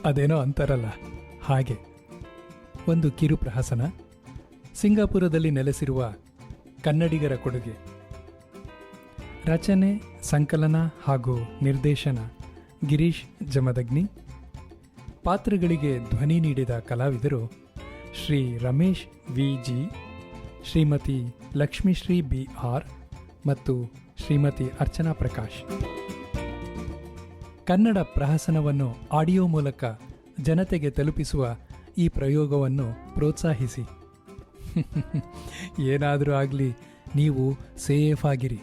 ಅದೇನೋ ಅಂತಾರಲ್ಲ ಹಾಗೆ. ಒಂದು ಕಿರು ಪ್ರಹಸನ, ಸಿಂಗಾಪುರದಲ್ಲಿ ನೆಲೆಸಿರುವ ಕನ್ನಡಿಗರ ಕೊಡುಗೆ. ರಚನೆ, ಸಂಕಲನ ಹಾಗೂ ನಿರ್ದೇಶನ ಗಿರೀಶ್ ಜಮದಗ್ನಿ. ಪಾತ್ರಗಳಿಗೆ ಧ್ವನಿ ನೀಡಿದ ಕಲಾವಿದರು Shri Ramesh V G, Shrimati Lakshmishree B R ಮತ್ತು ಶ್ರೀಮತಿ ಅರ್ಚನಾ ಪ್ರಕಾಶ್. ಕನ್ನಡ ಪ್ರಹಸನವನ್ನು ಆಡಿಯೋ ಮೂಲಕ ಜನತೆಗೆ ತಲುಪಿಸುವ ಈ ಪ್ರಯೋಗವನ್ನು ಪ್ರೋತ್ಸಾಹಿಸಿ. ಏನಾದರೂ ಆಗಲಿ, ನೀವು ಸೇಫ್ ಆಗಿರಿ,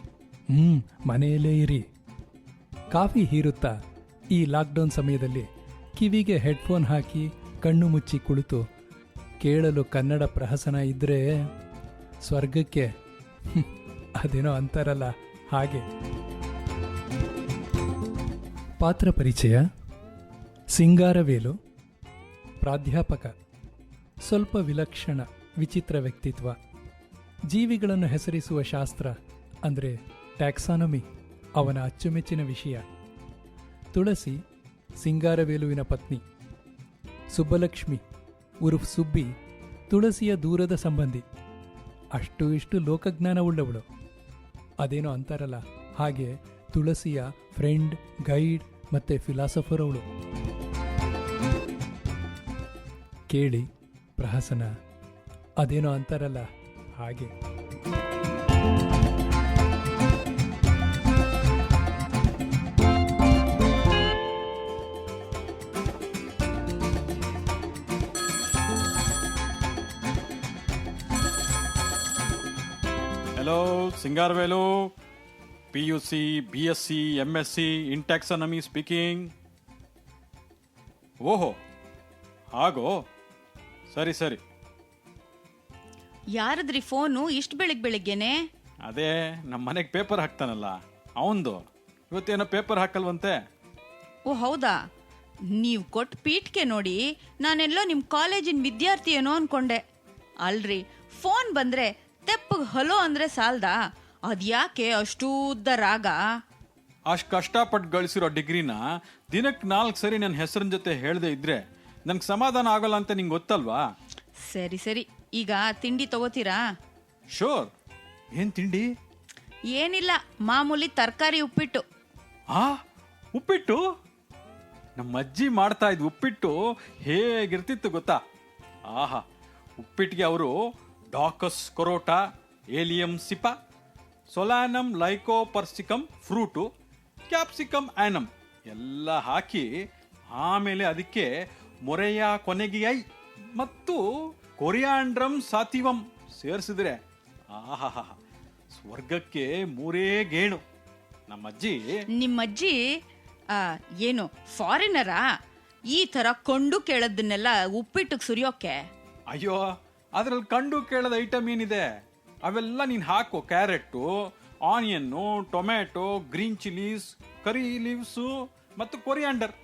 ಮನೆಯಲ್ಲೇ ಇರಿ. ಕಾಫಿ ಹೀರುತ್ತಾ ಈ ಲಾಕ್ಡೌನ್ ಸಮಯದಲ್ಲಿ ಕಿವಿಗೆ ಹೆಡ್ಫೋನ್ ಹಾಕಿ ಕಣ್ಣು ಮುಚ್ಚಿ ಕುಳಿತು ಕೇಳಲು ಕನ್ನಡ ಪ್ರಹಸನ ಇದ್ದರೆ ಸ್ವರ್ಗಕ್ಕೆ. ಅದೇನೋ ಅಂತಾರಲ್ಲ ಹಾಗೆ. ಪಾತ್ರ ಪರಿಚಯ: ಸಿಂಗಾರವೇಲು, ಪ್ರಾಧ್ಯಾಪಕ, ಸ್ವಲ್ಪ ವಿಲಕ್ಷಣ ವಿಚಿತ್ರ ವ್ಯಕ್ತಿತ್ವ. ಜೀವಿಗಳನ್ನು ಹೆಸರಿಸುವ ಶಾಸ್ತ್ರ ಅಂದರೆ ಟ್ಯಾಕ್ಸಾನಮಿ ಅವನ ಅಚ್ಚುಮೆಚ್ಚಿನ ವಿಷಯ. ತುಳಸಿ ಸಿಂಗಾರವೇಲುವಿನ ಪತ್ನಿ. ಸುಬ್ಬಲಕ್ಷ್ಮಿ ಉರುಫ್ ಸುಬ್ಬಿ ತುಳಸಿಯ ದೂರದ ಸಂಬಂಧಿ. ಅಷ್ಟು ಇಷ್ಟು ಲೋಕಜ್ಞಾನವುಳ್ಳವಳು. ಅದೇನೋ ಅಂತಾರಲ್ಲ ಹಾಗೆ ತುಳಸಿಯ ಫ್ರೆಂಡ್, ಗೈಡ್ ಮತ್ತೆ ಫಿಲಾಸಫರ್ ಅವಳು. ಕೇಳಿ ಪ್ರಹಸನ ಅದೇನೋ ಅಂತಾರಲ್ಲ ಹಾಗೆ. Hello, Singaravelu, PUC, BSc, MSc in taxonomy speaking. ಓಹೋ, ಹಾಗೋ, ಸರಿ ಸರಿ. ಯಾರದ್ರಿ ಫೋನು ಇಷ್ಟು ಬೆಳಿಗ್ಗೆನೆ? ಅದೇ ನಮ್ಮ ಮನೆಗೆ ಪೇಪರ್ ಹಾಕ್ತಾನಲ್ಲ ಅವಂದು. ಇವತ್ತೇನೋ ಪೇಪರ್ ಹಾಕಲ್ವಂತೆ. ಓ ಹೌದಾ? ನೀವು ಕೊಟ್ಟು ಪೀಠಕ್ಕೆ ನೋಡಿ ನಾನೆಲ್ಲೋ ನಿಮ್ಮ ಕಾಲೇಜಿನ ವಿದ್ಯಾರ್ಥಿ ಏನೋ ಅನ್ಕೊಂಡೆ. ಅಲ್ರಿ, ಫೋನ್ ಬಂದ್ರೆ ತೆಪ್ಪಗೆ ಹಲೋ ಅಂದ್ರೆ ಸಾಲ್ದಾ? ಅದ್ಯಾಕೆ ಅಷ್ಟೂ ಉದ್ದ ರಾಗ? ಅಷ್ಟು ಕಷ್ಟಪಟ್ಟು ಗಳಿಸಿರೋ ಡಿಗ್ರಿನ ದಿನಕ್ಕೆ 4 ಸರಿ ನನ್ನ ಹೆಸರಿನ ಜೊತೆ ಹೇಳದೆ ಇದ್ರೆ ನನ್ಗೆ ಸಮಾಧಾನ ಆಗೋಲ್ಲ ಅಂತ ನಿಂಗೆ ಗೊತ್ತಲ್ವಾ? ಸರಿ ಸರಿ, ಈಗ ತಿಂಡಿ ತಗೋತೀರಾ? ಶೋರ್. ಏನ್ ತಿಂಡಿ? ಏನಿಲ್ಲ, ಮಾಮೂಲಿ ತರಕಾರಿ ಉಪ್ಪಿಟ್ಟು. ಉಪ್ಪಿಟ್ಟು? ನಮ್ಮ ಅಜ್ಜಿ ಮಾಡ್ತಾ ಇದ್ ಉಪ್ಪಿಟ್ಟು ಹೇಗಿರ್ತಿತ್ತು ಗೊತ್ತಾ? ಆಹಾ, ಉಪ್ಪಿಟ್ಟಿಗೆ ಅವರು ಡಾಕಸ್ ಕೊರೋಟಾ, ಏಲಿಯಂ ಸಿಪಾ, ಸೊಲಾನಮ್ ಲೈಕೋಪರ್ಸಿಕಮ್ ಫ್ರೂಟು, ಕ್ಯಾಪ್ಸಿಕಮ್ ಆನಮ್ ಎಲ್ಲ ಹಾಕಿ ಆಮೇಲೆ ಅದಕ್ಕೆ ಮೊರೆಯ ಕೊನೆಗೆಯೈ ಮತ್ತು ಕೊರಿಯಾಂಡ್ರಮ್ ಸಾತಿವಂ ಸೇರಿಸಿದ್ರೆ ಆಹಾ, ಸ್ವರ್ಗಕ್ಕೆ 3 ಗೇಣು. ನಮ್ಮಜ್ಜಿ. ನಿಮ್ಮಜ್ಜಿ ಏನು ಫಾರಿನರಾ? ಈ ತರ ಕೊಂಡು ಕೇಳೋದನ್ನೆಲ್ಲ ಉಪ್ಪಿಟ್ಟಿಗೆ ಸುರಿಯೋಕೆ? ಅಯ್ಯೋ, ಅದ್ರಲ್ಲಿ ಕಂಡು ಕೇಳದ ಐಟಮ್ ಏನಿದೆ ಅವೆಲ್ಲ ನೀನ್ ಹಾಕೋ. ಕ್ಯಾರೆಟ್, ಆನಿಯನ್ನು, tomato, green chillies, curry leaves ಮತ್ತು ಕೊರಿಯಾಂಡರ್.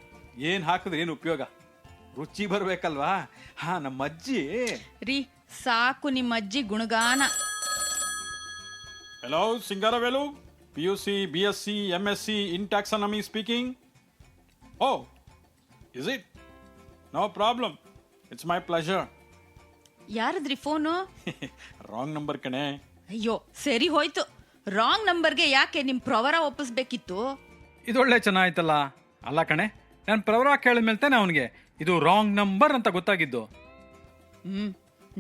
ಏನ್ ಹಾಕಿದ್ರೆ ಏನು ಉಪಯೋಗ? ರುಚಿ ಬರ್ಬೇಕಲ್ವಾ? ನಮ್ಮ ಅಜ್ಜಿ. ರೀ ಸಾಕು ನಿಮ್ಮ ಅಜ್ಜಿ ಗುಣಗಾನ. Hello, Singaravelu, PUC, BSc, MSc in taxonomy speaking. Oh, is it? No problem, it's my pleasure. ಯಾರದ್ರಿ ಫೋನು? ರಾಂಗ್ ನಂಬರ್ ಕಣೆ. ಅಯ್ಯೋ, ಸರಿ ಹೋಯ್ತು. ರಾಂಗ್ ನಂಬರ್ಗೆ ಯಾಕೆ ನಿಮ್ ಪ್ರವರ ಒಪ್ಪಿಸ್ಬೇಕಿತ್ತು? ಇದೊಳ್ಳೆ ಚೆನ್ನಾಯ್ತಲ್ಲ. ಅಲ್ಲ ಕಣೆ, ನಾನು ಪ್ರವರ ಕೇಳಿದ್ಮೇಲೆ ತಾನೆ ಅವನಿಗೆ ಇದು ರಾಂಗ್ ನಂಬರ್ ಅಂತ ಗೊತ್ತಾಗಿದ್ದು.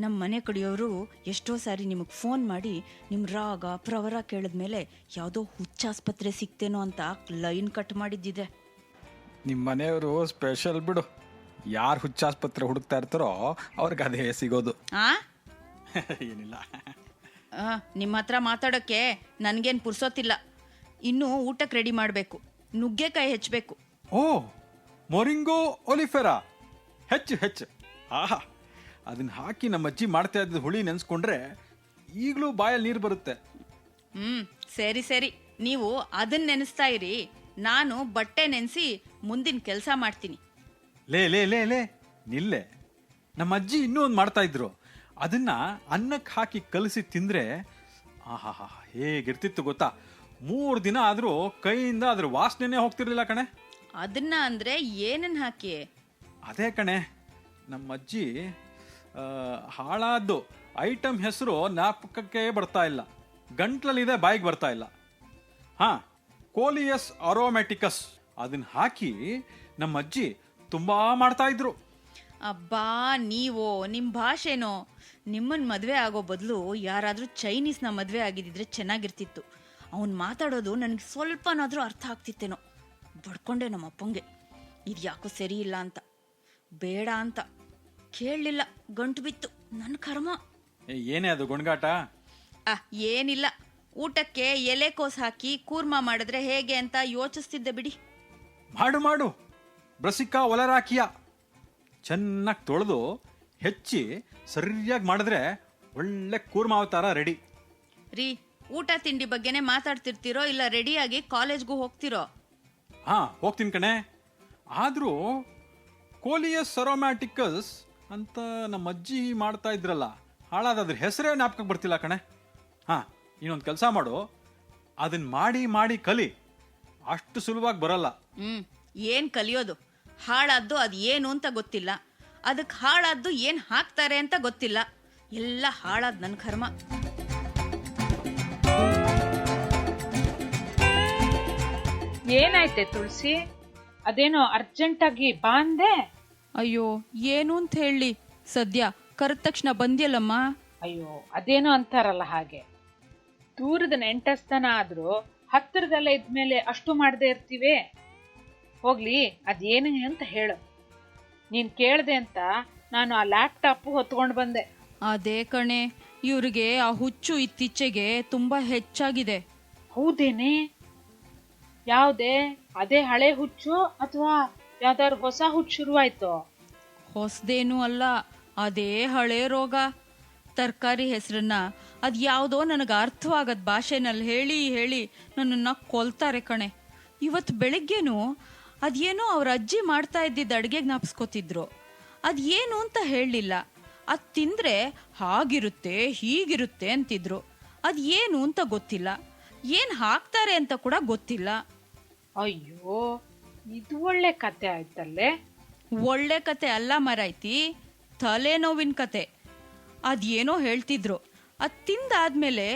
ನಮ್ಮ ಮನೆ ಕಡೆಯವರು ಎಷ್ಟೋ ಸಾರಿ ನಿಮಗೆ ಫೋನ್ ಮಾಡಿ ನಿಮ್ಮ ರಾಗ ಪ್ರವರ ಕೇಳಿದ್ಮೇಲೆ ಯಾವುದೋ ಹುಚ್ಚಾಸ್ಪತ್ರೆ ಸಿಕ್ತೇನೋ ಅಂತ ಲೈನ್ ಕಟ್ ಮಾಡಿದ್ದಿದೆ. ನಿಮ್ಮ ಮನೆಯವರು ಸ್ಪೆಷಲ್ ಬಿಡು. ಯಾರು ಹುಚ್ಚಾಸ್ಪತ್ರೆ ಹುಡುಕ್ತಾ ಇರ್ತಾರೋ ಅವ್ರಿಗೆ ಅದೇ ಸಿಗೋದು. ಏನಿಲ್ಲ, ನಿಮ್ಮ ಹತ್ರ ಮಾತಾಡೋಕ್ಕೆ ನನಗೇನು ಪುರ್ಸೋತಿಲ್ಲ. ಇನ್ನೂ ಊಟಕ್ಕೆ ರೆಡಿ ಮಾಡಬೇಕು. ನುಗ್ಗೆಕಾಯಿ ಹೆಚ್ಚಬೇಕು. ಓ, ಮೊರಿಂಗೋ ಒಲಿಫೆರಾ, ಹೆಚ್ಚು. ಆಹಾ, ಅದನ್ನ ಹಾಕಿ ನಮ್ಮ ಅಜ್ಜಿ ಮಾಡ್ತಾ ಇದ್ದ ಹುಳಿ ನೆನ್ಸ್ಕೊಂಡ್ರೆ ಈಗಲೂ ಬಾಯಲ್ಲಿ ನೀರು ಬರುತ್ತೆ. ಸರಿ, ನೀವು ಅದನ್ನ ನೆನೆಸ್ತಾ ಇರಿ. ನಾನು ಬಟ್ಟೆ ನೆನೆಸಿ ಮುಂದಿನ ಕೆಲಸ ಮಾಡ್ತೀನಿ. ಲೇ ನಿಲ್ಲೆ. ನಮ್ಮ ಅಜ್ಜಿ ಇನ್ನೂ ಒಂದು ಮಾಡ್ತಾ ಇದ್ರು. ಅದನ್ನ ಅನ್ನಕ್ಕೆ ಹಾಕಿ ಕಲಸಿ ತಿಂದ್ರೆ ಆಹಾ ಹೇಗಿರ್ತಿತ್ತು ಗೊತ್ತಾ? 3 ದಿನ ಆದ್ರೂ ಕೈಯಿಂದ ಅದ್ರ ವಾಸನೆನೇ ಹೋಗ್ತಿರ್ಲಿಲ್ಲ ಕಣೆ. ಅದನ್ನ ಅಂದ್ರೆ ಏನನ್ನ ಹಾಕಿ? ಅದೇ ಕಣೆ, ನಮ್ಮ ಅಜ್ಜಿ ಹಾಳಾದ್ದು ಐಟಮ್ ಹೆಸರು ಜ್ಞಾಪಕಕ್ಕೆ ಬರ್ತಾ ಇಲ್ಲ, ಗಂಟ್ಲಲ್ಲಿದೆ ಬಾಯಿಗೆ ಬರ್ತಾ ಇಲ್ಲ. ಹಾ, ಕೋಲಿಯಸ್ ಅರೋಮ್ಯಾಟಿಕಸ್ ಅದನ್ನ ಹಾಕಿ ನಮ್ಮ ಅಜ್ಜಿ ತುಂಬಾ ಮಾಡ್ತಾ ಇದ್ರು. ಅಬ್ಬಾ, ನೀವು ನಿಮ್ಮ ಭಾಷೆನೋ. ನಿಮ್ಮನ್ನ ಮದುವೆ ಆಗೋ ಬದಲು ಯಾರಾದರೂ ಚೈನೀಸ್ನ ಮದುವೆ ಆಗಿದ್ದಿದ್ರೆ ಚೆನ್ನಾಗಿರ್ತಿತ್ತು. ಅವನು ಮಾತಾಡೋದು ನನಗೆ ಸ್ವಲ್ಪನಾದರೂ ಅರ್ಥ ಆಗ್ತಿತ್ತೇನೋ. ಬಡ್ಕೊಂಡೆ ನಮ್ಮ ಅಪ್ಪಂಗೆ, ಇದು ಯಾಕೋ ಸರಿ ಇಲ್ಲ ಅಂತ. ಬೇಡ ಅಂತ ಕೇಳಲಿಲ್ಲ, ಗಂಟು ಬಿತ್ತು. ನನ್ನ ಕರ್ಮ. ಏನೇ ಅದು ಗುಣಗಾಟ? ಏನಿಲ್ಲ, ಊಟಕ್ಕೆ ಎಲೆಕೋಸು ಹಾಕಿ ಕೂರ್ಮಾ ಮಾಡಿದ್ರೆ ಹೇಗೆ ಅಂತ ಯೋಚಿಸ್ತಿದ್ದೆ ಬಿಡಿ. ಮಾಡು ಮಾಡು, ಬ್ರಸಿಕಾ ಒಲರಾಕಿಯ ಚೆನ್ನಾಗಿ ತೊಳೆದು ಹೆಚ್ಚಿ ಸರಿಯಾಗಿ ಮಾಡಿದ್ರೆ ಒಳ್ಳೆ ಕೂರ್ಮಾವತಾರ ರೆಡಿ. ರೀ, ಊಟ ತಿಂಡಿ ಬಗ್ಗೆನೇ ಮಾತಾಡ್ತಿರ್ತೀರೋ ಇಲ್ಲ ರೆಡಿಯಾಗಿ ಕಾಲೇಜ್ಗೂ ಹೋಗ್ತಿರೋ? ಹಾ, ಹೋಗ್ತೀನಿ ಕಣೆ. ಆದರೂ ಕೋಲಿಯಸ್ ಅರೋಮ್ಯಾಟಿಕಸ್ ಅಂತ ನಮ್ಮ ಅಜ್ಜಿ ಮಾಡ್ತಾ ಇದ್ರಲ್ಲ, ಹಾಳಾದ್ರ ಹೆಸರೇ ಜ್ಞಾಪಕಕ್ಕೆ ಬರ್ತಿಲ್ಲ ಕಣೆ. ಹಾ, ಇನ್ನೊಂದು ಕೆಲಸ ಮಾಡು, ಅದನ್ನ ಮಾಡಿ ಮಾಡಿ ಕಲಿ. ಅಷ್ಟು ಸುಲಭವಾಗಿ ಬರಲ್ಲ. ಏನ್ ಕಲಿಯೋದು? ಹಾಳಾದ್ದು ಅದು ಏನು ಅಂತ ಗೊತ್ತಿಲ್ಲ, ಅದಕ್ಕೆ ಹಾಳಾದ್ದು ಏನ್ ಹಾಕ್ತಾರೆ ಅಂತ ಗೊತ್ತಿಲ್ಲ. ಎಲ್ಲ ಹಾಳಾದ್ ನನ್ನ ಕರ್ಮ. ಏನಾಯ್ತೆ ತುಳಸಿ? ಅದೇನೋ ಅರ್ಜೆಂಟಾಗಿ ಬಾಂದೆ? ಅಯ್ಯೋ, ಏನು ಅಂತ ಹೇಳಿ, ಸದ್ಯ ಕರೆದ ತಕ್ಷಣ ಬಂದ್ಯಲ್ಲಮ್ಮ. ಅಯ್ಯೋ, ಅದೇನೋ ಅಂತಾರಲ್ಲ ಹಾಗೆ, ದೂರದ ನೆಂಟಸ್ತನ ಆದ್ರೂ ಹತ್ತಿರದಲ್ಲ ಇದ್ಮೇಲೆ ಅಷ್ಟು ಮಾಡದೆ ಇರ್ತೀವಿ. ಹೋಗ್ಲಿ, ಅದೇನು ಅಂತ ಹೇಳು. ನೀನ್ ಕೇಳ್ದೆ ಅಂತ ನಾನು ಆ ಲ್ಯಾಪ್ಟಾಪ್ ಹೊತ್ಕೊಂಡು ಬಂದೆ. ಅದೇ ಕಣೆ, ಇವ್ರಿಗೆ ಆ ಹುಚ್ಚು ಇತ್ತೀಚೆಗೆ ತುಂಬಾ ಹೆಚ್ಚಾಗಿದೆ. ಹೌದೇನೆ? ಯಾವ್ದೇ? ಅದೇ ಹಳೆ ಹುಚ್ಚು ಅಥವಾ ಯಾವ್ದಾದ್ರು ಹೊಸ ಹುಚ್ಚು ಶುರುವಾಯ್ತು? ಹೊಸದೇನೂ ಅಲ್ಲ, ಅದೇ ಹಳೆ ರೋಗ. ತರಕಾರಿ ಹೆಸರನ್ನ ಅದ್ ಯಾವುದೋ ನನಗೆ ಅರ್ಥವಾಗದ ಭಾಷೆನಲ್ಲಿ ಹೇಳಿ ಹೇಳಿ ನನ್ನನ್ನ ಕೊಲ್ತಾರೆ ಕಣೆ. ಇವತ್ತು ಬೆಳಿಗ್ಗೆನೂ ಅದೇನೋ ಅವ್ರ ಅಜ್ಜಿ ಮಾಡ್ತಾ ಇದ್ದಿದ್ದ ಅಡುಗೆ ಜ್ಞಾಪಿಸ್ಕೊತಿದ್ರು. ಅದೇನು ಅಂತ ಹೇಳಲಿಲ್ಲ. ಅದು ತಿಂದ್ರೆ ಹಾಗಿರುತ್ತೆ ಹೀಗಿರುತ್ತೆ ಅಂತಿದ್ರು. ಅದೇನು ಅಂತ ಗೊತ್ತಿಲ್ಲ, ಏನು ಹಾಕ್ತಾರೆ ಅಂತ ಕೂಡ ಗೊತ್ತಿಲ್ಲ. ಅಯ್ಯೋ, ಇದು ಒಳ್ಳೆ ಕತೆ ಆಯ್ತಲ್ಲೇ. ಒಳ್ಳೆ ಕತೆ ಅಲ್ಲ ಮರಾಯ್ತಿ, ತಲೆನೋವಿನ ಕತೆ. ಅದೇನೋ ಹೇಳ್ತಿದ್ರು, ಅದ್ ತಿಂದಾದ್ಮೇಲೆ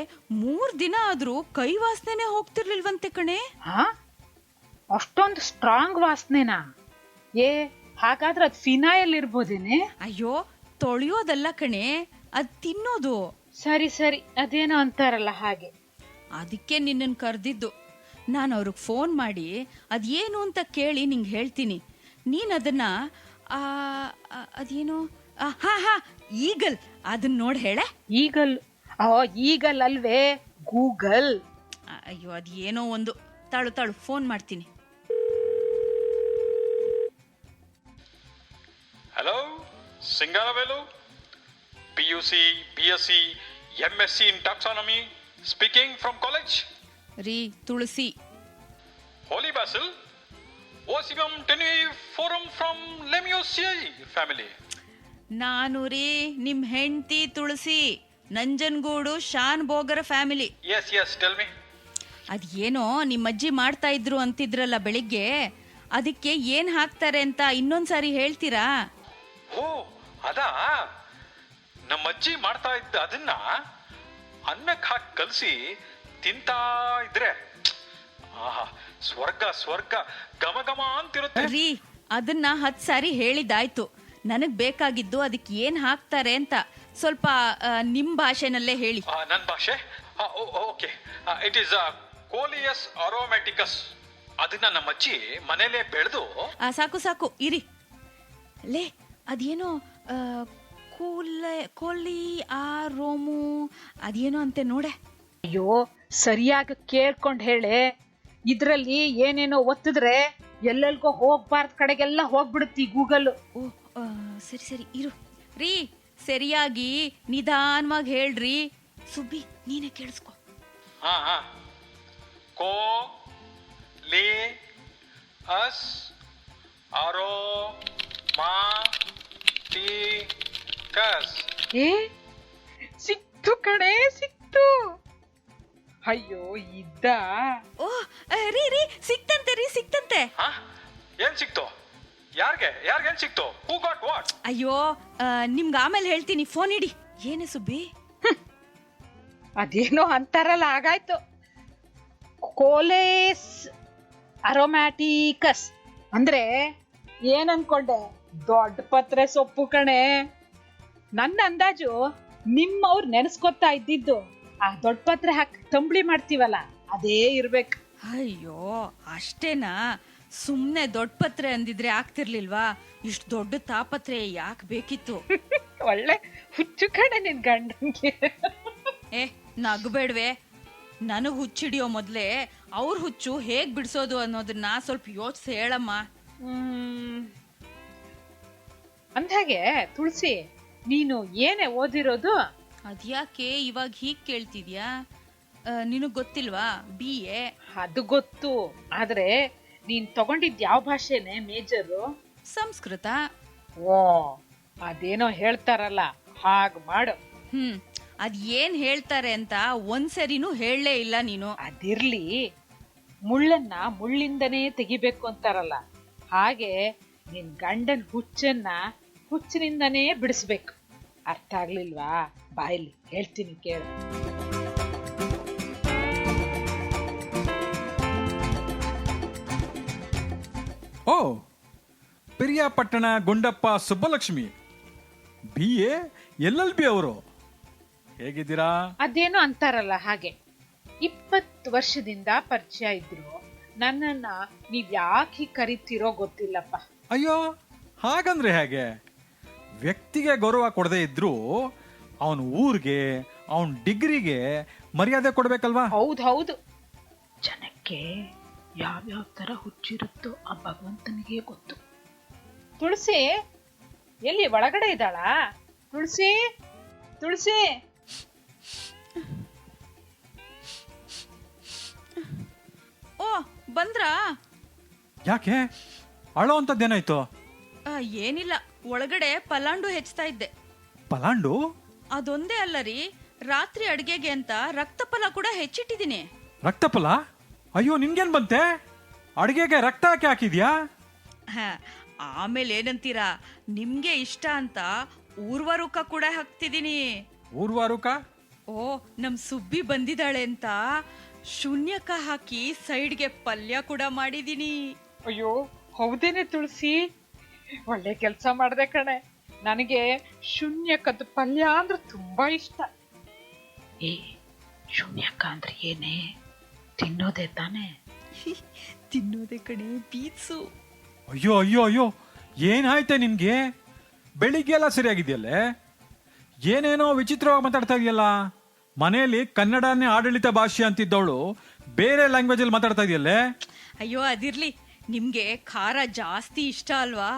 3 ದಿನ ಆದ್ರೂ ಕೈ ವಾಸನೆ ಹೋಗ್ತಿರ್ಲಿಲ್ವಂತೆ ಕಣೆ. ಅಷ್ಟೊಂದು ಸ್ಟ್ರಾಂಗ್ ವಾಸನೆನಾ? ಹಾಗಾದ್ರೆ ಅದ್ ಫಿನಾಯಲ್ ಇರ್ಬೋದೇನೆ? ಅಯ್ಯೋ, ತೊಳೆಯೋದಲ್ಲ ಕಣೆ, ಅದ್ ತಿನ್ನೋದು. ಸರಿ ಸರಿ, ಅದೇನೋ ಅಂತಾರಲ್ಲ ಹಾಗೆ. ಅದಕ್ಕೆ ನಿನ್ನನ್ ಕರೆದಿದ್ದು. ನಾನು ಅವ್ರಿಗೆ ಫೋನ್ ಮಾಡಿ ಅದೇನು ಅಂತ ಕೇಳಿ ನಿಂಗೆ ಹೇಳ್ತೀನಿ. ನೀನ್ ಅದನ್ನ ಅದೇನು ಈಗಲ್ ಅದನ್ನ ನೋಡಿ ಹೇಳ. ಈಗಲ್? ಈಗಲ್ ಅಲ್ವೇ, ಗೂಗಲ್. ಅಯ್ಯೋ, ಅದೇನೋ ಒಂದು. ತಾಳು ತಾಳು, ಫೋನ್ ಮಾಡ್ತೀನಿ. Hello, Singaravelu, PUC, BSc, MSc in taxonomy, speaking from college. ರೀ ತುಳಸಿ. Holy Basil, Osimum teneiforum from Lemuriaceae family. ನಾನು ರೀ ನಿಮ್ ಹೆಂಡತಿ ತುಳಸಿ, ನಂಜನಗೂಡು ಶಾನ್ ಬೋಗರ ಫ್ಯಾಮಿಲಿ. Yes, tell me. ಅದೇನೋ ನಿಮ್ಮ ಅಜ್ಜಿ ಮಾಡ್ತಾ ಇದ್ರು ಅಂತಿದ್ರಲ್ಲ ಬೆಳಿಗ್ಗೆ, ಅದಕ್ಕೆ ಏನ್ ಹಾಕ್ತಾರೆ ಅಂತ ಇನ್ನೊಂದ್ಸಾರಿ ಹೇಳ್ತೀರಾ? ಓ, ಅದಾ? ನಮ್ಮ ಅಜ್ಜಿ ಮಾಡ್ತಾ ಇದ್ದ ಅದನ್ನ ಅನ್ನಕ್ಕೆ ಹಾಕಿ ಕಲಸಿ ತಿಂತಾ ಇದ್ರೆ ಸ್ವರ್ಗ ಸ್ವರ್ಗ ಘಮ ಘಮ ಅಂತಿರುತ್ತೆ ರೀ. ಅದನ್ನ 10 ಸಾರಿ ಹೇಳಿದಾಯ್ತು. ನನಗ್ ಬೇಕಾಗಿದ್ದು ಅದಕ್ಕೆ ಏನ್ ಹಾಕ್ತಾರೆ ಅಂತ ಸ್ವಲ್ಪ ನಿಮ್ ಭಾಷೆನಲ್ಲೇ ಹೇಳಿ. ನನ್ನ ಭಾಷೆ? Okay, it is coleus aromaticus. ಅದನ್ನ ನಮ್ಮ ಅಜ್ಜಿ ಮನೇಲೆ ಬೆಳೆದು. ಸಾಕು ಸಾಕು ಇರಿ. ಲೇ, ಅದೇನೋ ಕೋಲಿ ಆ ರೋಮು ಅದೇನೋ ಅಂತೆ ನೋಡೆ. ಅಯ್ಯೋ, ಸರಿಯಾಗಿ ಕೇಳ್ಕೊಂಡ್ ಹೇಳೆ. ಇದ್ರಲ್ಲಿ ಏನೇನೋ ಒತ್ತಿದ್ರೆ ಎಲ್ಲೆಲ್ಗೋ ಹೋಗ್ಬಾರ್ದ ಕಡೆಗೆಲ್ಲ ಹೋಗ್ಬಿಡುತ್ತಿ ಗೂಗಲ್. ಓ, ಸರಿ ಸರಿ ಇರು ರೀ. ಸರಿಯಾಗಿ ನಿಧಾನವಾಗಿ ಹೇಳ್ರಿ. ಸುಬ್ಬಿ, ನೀನೇ ಕೇಳಿಸ್ಕೊ. ಕೋ ಲಿ ಅಸ್ ಅರೋ ಮಾ ಟಿ ಕಸ್. ಸಿಕ್ತು ಕಡೆ, ಸಿಕ್ತು. ಅಯ್ಯೋ, ಇದ್ದ? ಓ ರೀ, ಸಿಕ್ತಂತೆ ರೀ, ಸಿಕ್ತಂತೆ. ಏನ್ ಸಿಕ್ತು? ಯಾರ್ಗೇನ್ ಸಿಕ್ತು? ಹೂ ಗಾಟ್ ವಾಟ್? ಅಯ್ಯೋ ನಿಮ್ಗೆ ಆಮೇಲೆ ಹೇಳ್ತೀನಿ, ಫೋನ್ ಇಡಿ. ಏನೇ ಸುಬ್ಬಿ? ಅದೇನೋ ಅಂತಾರಲ್ಲ ಆಗಾಯ್ತು. ಕೋಲೇಸ್ ಅರೋಮ್ಯಾಟಿಕಸ್ ಅಂದ್ರೆ ಏನ್ ಅನ್ಕೊಂಡೆ? ದೊಡ್ಡ ಪತ್ರೆ ಸೊಪ್ಪು ಕಣೆ. ನನ್ನ ಅಂದಾಜು ನಿಮ್ಮವ್ರು ನೆನೆಸ್ಕೊತಾ ಇದ್ದಿದ್ದು ಆ ದೊಡ್ಡ ಪತ್ರೆ ಹಾಕಿ ತಂಬಳಿ ಮಾಡ್ತೀವಲ್ಲ ಅದೇ ಇರ್ಬೇಕು. ಅಯ್ಯೋ ಅಷ್ಟೇನಾ? ಸುಮ್ನೆ ದೊಡ್ಡ ಪತ್ರೆ ಅಂದಿದ್ರೆ ಆಗ್ತಿರ್ಲಿಲ್ವಾ? ಇಷ್ಟು ದೊಡ್ಡ ತಾಪತ್ರೆ ಯಾಕೆ ಬೇಕಿತ್ತು? ಒಳ್ಳೆ ಹುಚ್ಚು ಕಣೆ ನಿನ್ ಗಂಡನ್ಗೆ. ಏ ನಗಬೇಡ್ವೆ. ನನಗ್ ಹುಚ್ಚಿಡಿಯೋ ಮೊದ್ಲೇ ಅವ್ರ ಹುಚ್ಚು ಹೇಗ್ ಬಿಡಿಸೋದು ಅನ್ನೋದನ್ನ ಸ್ವಲ್ಪ ಯೋಚಿಸಿ ಹೇಳಮ್ಮ. ಅಂದ್ಹಾಗೆ ತುಳಸಿ, ನೀನು ಏನೇ ಓದಿರೋದು? ಅದ್ಯಾಕೆ ಇವಾಗ ಹೀಗ್ ಕೇಳ್ತಿದ್ಯಾ? ನಿನಗ್ ಗೊತ್ತಿಲ್ವಾ? BA. ಅದು ಗೊತ್ತು, ಆದ್ರೆ ನೀನ್ ತಗೊಂಡಿದ್ ಯಾವ ಭಾಷೆನೆ ಮೇಜರು? ಸಂಸ್ಕೃತ. ಓ, ಅದೇನೋ ಹೇಳ್ತಾರಲ್ಲ ಹಾಗ್ ಮಾಡು. ಅದ್ ಏನ್ ಹೇಳ್ತಾರೆ ಅಂತ ಒಂದ್ಸರಿನೂ ಹೇಳಲೇ ಇಲ್ಲ ನೀನು. ಅದಿರ್ಲಿ, ಮುಳ್ಳನ್ನ ಮುಳ್ಳಿಂದನೇ ತೆಗಿಬೇಕು ಅಂತಾರಲ್ಲ, ಹಾಗೆ ನಿನ್ ಗಂಡನ್ ಹುಚ್ಚನ್ನ ಹುಚ್ಚಿನಿಂದನೇ ಬಿಡಿಸ್ಬೇಕು. ಅರ್ಥ ಆಗ್ಲಿಲ್ವಾ? ಬಾಯಲ್ಲಿ ಹೇಳ್ತೀನಿ ಕೇಳು. ಓ, ಪಿರಿಯಾಪಟ್ಟಣ ಗುಂಡಪ್ಪ ಸುಬ್ಬಲಕ್ಷ್ಮಿ, BA LLB ಅವರು. ಹೇಗಿದ್ದೀರಾ? ಅದೇನೋ ಅಂತಾರಲ್ಲ ಹಾಗೆ. 20 ವರ್ಷದಿಂದ ಪರಿಚಯ ಇದ್ರು. ನನ್ನನ್ನ ನೀವ್ ಯಾಕೆ ಕರಿತೀರೋ ಗೊತ್ತಿಲ್ಲಪ್ಪ. ಅಯ್ಯೋ, ಹಾಗಂದ್ರೆ ಹೇಗೆ? ವ್ಯಕ್ತಿಗೆ ಗೌರವ ಕೊಡದೇ ಇದ್ರು ಅವನ ಊರಿಗೆ, ಅವನ ಡಿಗ್ರಿಗೆ ಮರ್ಯಾದೆ ಕೊಡ್ಬೇಕಲ್ವಾ? ಹೌದು, ಜನಕ್ಕೆ ಯಾವ್ಯಾವ ತರ ಹುಚ್ಚಿರುತ್ತೋ ಆ ಭಗವಂತನಿಗೆ ಗೊತ್ತು. ತುಳಸಿ ಎಲ್ಲಿ ಒಳಗಡೆ ಇದ್ದಾಳಾ? ತುಳಸಿ, ತುಳಸಿ. ಓ ಬಂದ್ರಾ? ಯಾಕೆ ಅಳೋ ಅಂತದ್ದೇನಾಯ್ತು? ಏನಿಲ್ಲ, ಒಳಗಡೆ ಪಲಾಂಡು ಹೆಚ್ಚ್ತಾ ಇದ್ದೆ. ಪಲಾಂಡು? ಅದೊಂದೇ ಅಲ್ಲ ರೀ, ರಾತ್ರಿ ಅಡ್ಗೆಗೆ ಅಂತ ರಕ್ತಫಲ ಕೂಡ ಹೆಚ್ಚಿಟ್ಟಿದ್ದೀನಿ. ರಕ್ತಫಲ? ಅಯ್ಯೋ, ನಿನ್ಗೇನ್ ಬಂತೆ? ಅಡ್ಗೆಗೆ ರಕ್ತ ಹಾಕಿ ಹಾಕಿದ್ಯಾ? ಆಮೇಲೆ ಏನಂತೀರಾ, ನಿಮ್ಗೆ ಇಷ್ಟ ಅಂತ ಊರ್ವರುಕ ಕೂಡ ಹಾಕ್ತಿದ್ದೀನಿ. ಊರ್ವಾರುಕ? ಓ, ನಮ್ ಸುಬ್ಬಿ ಬಂದಿದ್ದಾಳೆ ಅಂತ ಶೂನ್ಯಕ ಹಾಕಿ ಸೈಡ್ಗೆ ಪಲ್ಯ ಕೂಡ ಮಾಡಿದೀನಿ. ಅಯ್ಯೋ ಹೌದೇನೆ ತುಳಸಿ, ಒಳ್ಳೆ ಕೆಲ್ಸ ಮಾಡ್ದೆ ಕಣೆ. ನನಗೆ ಶೂನ್ಯಕದ ಪಲ್ಯ ಅಂದ್ರೆ ತುಂಬಾ ಇಷ್ಟ. ಏ, ಶೂನ್ಯಕ ಅಂದ್ರೆ ಏನೇ? ತಿನ್ನೋದೇ ತಾನೆ? ತಿನ್ನೋದೇ ಕಣೆ, ಪೀತ್ಸು. ಅಯ್ಯೋ ಅಯ್ಯೋ ಅಯ್ಯೋ, ಏನಾಯ್ತೆ ನಿನ್ಗೆ? ಬೆಳಿಗ್ಗೆ ಎಲ್ಲ ಸರಿಯಾಗಿದೆಯಲ್ಲೇ, ಏನೇನೋ ವಿಚಿತ್ರವಾಗಿ ಮಾತಾಡ್ತಾ ಇದೆಯಲ್ಲ. ಮನೆಯಲ್ಲಿ ಕನ್ನಡನೇ ಆಡಳಿತ ಭಾಷೆ ಅಂತಿದ್ದವಳು ಬೇರೆ ಲ್ಯಾಂಗ್ವೇಜ್ ಅಲ್ಲಿ ಮಾತಾಡ್ತಾ ಇದೆಯಲ್ಲೇ. ಅಯ್ಯೋ ಅದಿರ್ಲಿ, ನಿಮ್ಗೆ ಖಾರ ಜಾಸ್ತಿ ಇಷ್ಟ ಅಲ್ವಾ,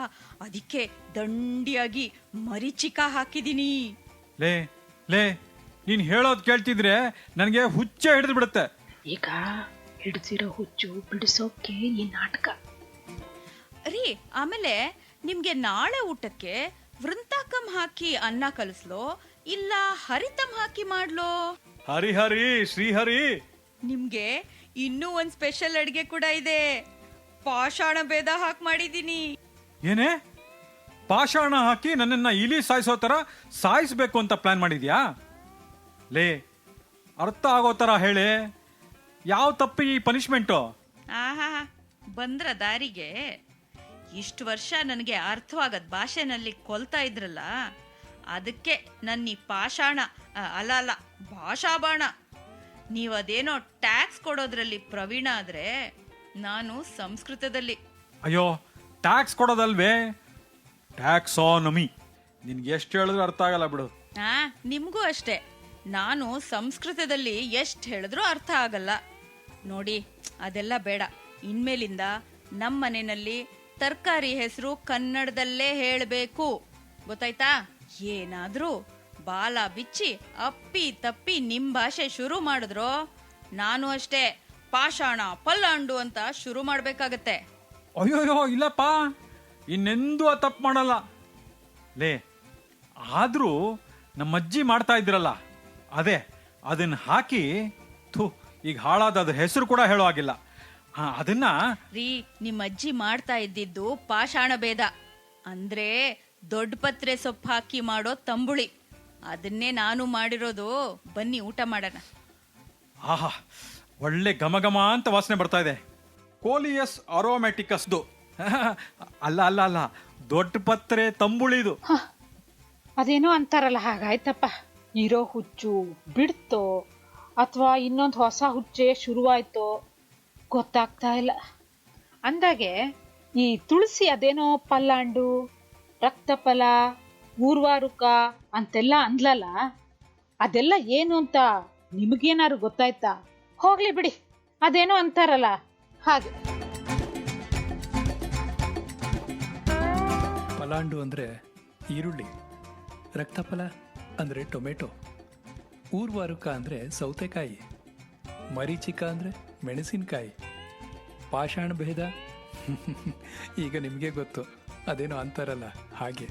ಅದಕ್ಕೆ ದಂಡಿಯಾಗಿ ಮರಿಚಿಕ ಹಾಕಿದೀನಿ. ಲೇ ಲೇ, ನೀನ್ ಹೇಳೋದ್ ಕೇಳ್ತಿದ್ರೆ ನನಗೆ ಹುಚ್ಚೆ ಹಿಡಿದು ಬಿಡುತ್ತೆ. ಈಗ ಹಿಡಿಸಿರೋ ಹುಚ್ಚು ಬಿಡಿಸೋಕೆ ಈ ನಾಟಕ ರೀ. ಆಮೇಲೆ ನಿಮ್ಗೆ ನಾಳೆ ಊಟಕ್ಕೆ ವೃಂತಾಕಂ ಹಾಕಿ ಅನ್ನ ಕಲಿಸ್ಲೋ ಇಲ್ಲ ಹರಿತಂ ಹಾಕಿ ಮಾಡ್ಲೋ? ಹರಿ ಶ್ರೀಹರಿ. ನಿಮ್ಗೆ ಇನ್ನೂ ಒಂದ್ ಸ್ಪೆಷಲ್ ಅಡ್ಗೆ ಕೂಡ ಇದೆ. ಪಾಷಾಣ ಭೇದ ಹಾಕಿ ಮಾಡಿದೀನಿ. ಏನೇ? ಪಾಷಾಣ ಹಾಕಿ ನನ್ನನ್ನ ಇಲಿ ಸಾಯಿಸೋ ತರ ಸಾಯಿಸ್ಬೇಕು ಅಂತ ಪ್ಲಾನ್ ಮಾಡಿದ್ಯಾ? ಲೇ, ಅರ್ಥ ಆಗೋ ತರ ಹೇಳಿ, ಯಾವ ತಪ್ಪಿ ಈ ಪನಿಷ್ಮೆಂಟು? ಆಹಾ, ಬಂದ್ರ ದಾರಿಗೆ. ಇಷ್ಟು ವರ್ಷ ನನಗೆ ಅರ್ಥವಾಗದ್ ಭಾಷೆನಲ್ಲಿ ಕೊಲ್ತಾ ಇದ್ರಲ್ಲ, ಅದಕ್ಕೆ ನನ್ನ ಈ ಪಾಷಾಣ ಅಲ್ಲ ಭಾಷಾ ಬಾಣ. ನೀವದೇನೋ ಟ್ಯಾಕ್ಸ್ ಕೊಡೋದ್ರಲ್ಲಿ ಪ್ರವೀಣ ಆದ್ರೆ ನಾನು ಸಂಸ್ಕೃತದಲ್ಲಿ. ಅಯ್ಯೋ, ಟ್ಯಾಕ್ಸ್ ಕೊಡೋದಲ್ವೇ, ಟ್ಯಾಕ್ಸಾನಮಿ. ನಿನ್ಗೆ ಎಷ್ಟು ಹೇಳಿದ್ರು ಅರ್ಥ ಆಗಲ್ಲ ಬಿಡು. ನಿಮ್ಗೂ ಅಷ್ಟೇ, ನಾನು ಸಂಸ್ಕೃತದಲ್ಲಿ ಎಷ್ಟು ಹೇಳಿದ್ರೂ ಅರ್ಥ ಆಗಲ್ಲ ನೋಡಿ. ಅದೆಲ್ಲ ಬೇಡ. ಇನ್ಮೇಲಿಂದ ನಮ್ಮ ಮನೆಯಲ್ಲಿ ತರಕಾರಿ ಹೆಸರು ಕನ್ನಡದಲ್ಲೇ ಹೇಳಬೇಕು, ಗೊತ್ತಾಯ್ತಾ? ಏನಾದ್ರೂ ಬಾಲ ಬಿಚ್ಚಿ ಅಪ್ಪಿ ತಪ್ಪಿ ನಿಮ್ ಭಾಷೆ ಶುರು ಮಾಡಿದ್ರೋ ನಾನು ಅಷ್ಟೇ ಪಾಷಾಣ ಪಲ್ಲಾಂಡು ಅಂತ ಶುರು ಮಾಡ್ಬೇಕಾಗತ್ತೆ. ಅಯ್ಯೋಯ್ಯೋ, ಇಲ್ಲಪ್ಪ, ಇನ್ನೆಂದೂ ಆ ತಪ್ಪು ಮಾಡಲ್ಲ. ಲೇ, ಆದ್ರೂ ನಮ್ಮ ಅಜ್ಜಿ ಮಾಡ್ತಾ ಇದ್ರಲ್ಲ, ಅದನ್ನ ಹಾಕಿ ಈಗ ಹಾಳಾದ ಅದ್ರ ಹೆಸರು ಕೂಡ ಹೇಳೋ ಆಗಿಲ್ಲ. ಹಾ ಅದನ್ನ ರೀ ನಿಮ್ಮ ಅಜ್ಜಿ ಮಾಡ್ತಾ ಇದ್ದಿದ್ದು ಪಾಷಾಣ ಭೇದ ಅಂದ್ರೆ ದೊಡ್ಡ ಪತ್ರೆ ಸೊಪ್ಪು ಹಾಕಿ ಮಾಡೋ ತಂಬುಳಿ. ಅದನ್ನೇ ನಾನು ಮಾಡಿರೋದು. ಬನ್ನಿ ಊಟ ಮಾಡೋಣ. ಆಹಾ, ಒಳ್ಳೆ ಘಮ ಘಮ ಅಂತ ವಾಸನೆ ಬರ್ತಾ ಇದೆ. ಕೋಲಿಯಸ್ ಅರೋಮ್ಯಾಟಿಕಸ್ದು. ಅಲ್ಲ ಅಲ್ಲ ಅಲ್ಲ, ದೊಡ್ಡ ಪತ್ರೆ ತಂಬುಳಿದು. ಅದೇನೋ ಅಂತಾರಲ್ಲ ಹಾಗಾಯ್ತಪ್ಪ. ಇರೋ ಹುಚ್ಚು ಬಿಡ್ತೋ ಅಥವಾ ಇನ್ನೊಂದು ಹೊಸ ಹುಚ್ಚೆ ಶುರುವಾಯ್ತೋ ಗೊತ್ತಾಗ್ತಾ ಇಲ್ಲ. ಅಂದಾಗೆ ಈ ತುಳಸಿ ಅದೇನೋ ಪಲ್ಲಾಂಡು, ರಕ್ತಫಲ, ಊರ್ವಾರುಕ ಅಂತೆಲ್ಲ ಅಂದ್ಲಲ್ಲ, ಅದೆಲ್ಲ ಏನು ಅಂತ ನಿಮಗೇನಾದ್ರು ಗೊತ್ತಾಯ್ತಾ? ಹೋಗ್ಲಿ ಬಿಡಿ, ಅದೇನೋ ಅಂತಾರಲ್ಲ ಹಾಗೆ. ಪಲಾಂಡು ಅಂದರೆ ಈರುಳ್ಳಿ, ರಕ್ತಫಲ ಅಂದರೆ ಟೊಮೆಟೊ, ಊರ್ವಾರುಕ ಅಂದರೆ ಸೌತೆಕಾಯಿ, ಮರೀಚಿಕ ಅಂದರೆ ಮೆಣಸಿನಕಾಯಿ, ಪಾಷಾಣ ಭೇದ ಈಗ ನಿಮಗೆ ಗೊತ್ತು, ಅದೇನೋ ಅಂತಾರಲ್ಲ ಹಾಗೆ.